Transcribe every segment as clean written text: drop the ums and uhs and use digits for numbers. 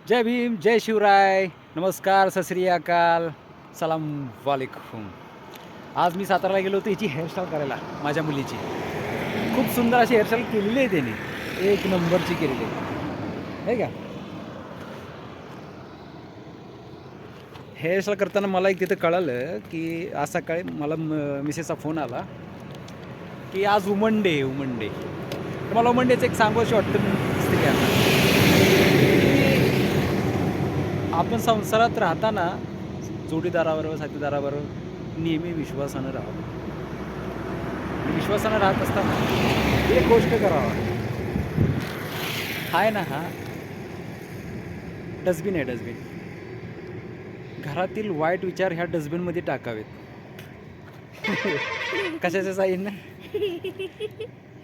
जय भीम, जय शिवराय, नमस्कार, सत श्री अकाल, सलाम वालेकुम. आज मी साताराला गेलो होतो हिची हेअरस्टाईल करायला, माझ्या मुलीची. खूप सुंदर अशी हेअरस्टाईल केलेली आहे त्याने, एक नंबरची केलेली आहे, आहे का? हेअरस्टाईल करताना मला एक तिथं कळालं की आज सकाळी मला मिसेसचा फोन आला की आज वुमन डे, वुमन डे. तर मला वुमन डेचं एक सांगावंशी वाटतं स्त्रियांना, आपण संसारात राहताना जोडीदाराबरोबर, साथीदाराबरोबर नेहमी विश्वासानं राहावं. विश्वासानं राहत असताना एक गोष्ट करावा. आहे ना, हा डस्टबिन आहे, डस्टबिन. घरातील वाईट विचार ह्या डस्टबिनमध्ये टाकावेत. कशाच्या साह्यानं?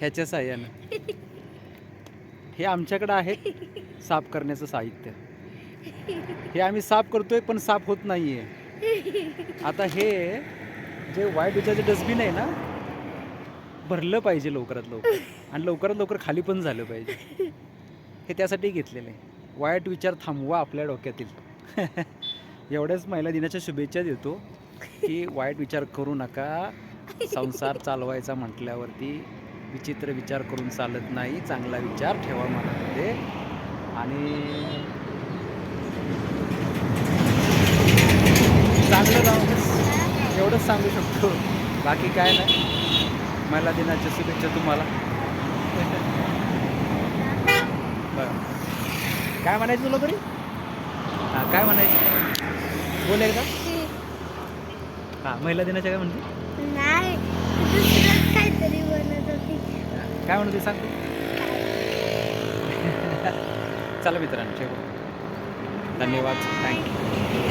ह्याच्या साह्यानं. हे आमच्याकडं आहे साफ करण्याचं साहित्य. हे आम्ही साफ करतोय पण साफ होत नाहीये. आता हे जे वाईट विचाराचे डस्टबिन आहे ना, भरलं पाहिजे लवकरात लवकर, आणि लवकरात लवकर खाली पण झालं पाहिजे. हे त्यासाठी घेतलेलं आहे. वाईट विचार थांबवा आपल्या डोक्यातील. एवढ्याच महिला दिनाच्या शुभेच्छा देतो की वाईट विचार करू नका. संसार चालवायचा म्हटल्यावरती विचित्र विचार करून चालत नाही. चांगला विचार ठेवा मनामध्ये, आणि चांगलं राहूनच एवढंच सांगू शकतो. बाकी काय नाही. महिला दिनाच्या शुभेच्छा तुम्हाला. बरं, काय म्हणायचं तुला तरी? हां, काय म्हणायचं? बोल एकदा. हां, महिला दिनाच्या काय म्हणते? नाही, दुसरंच काहीतरी बनत होती. काय म्हणत होती सांग तू? चला मित्रांनो, ठेवू. धन्यवाद, थँक्यू.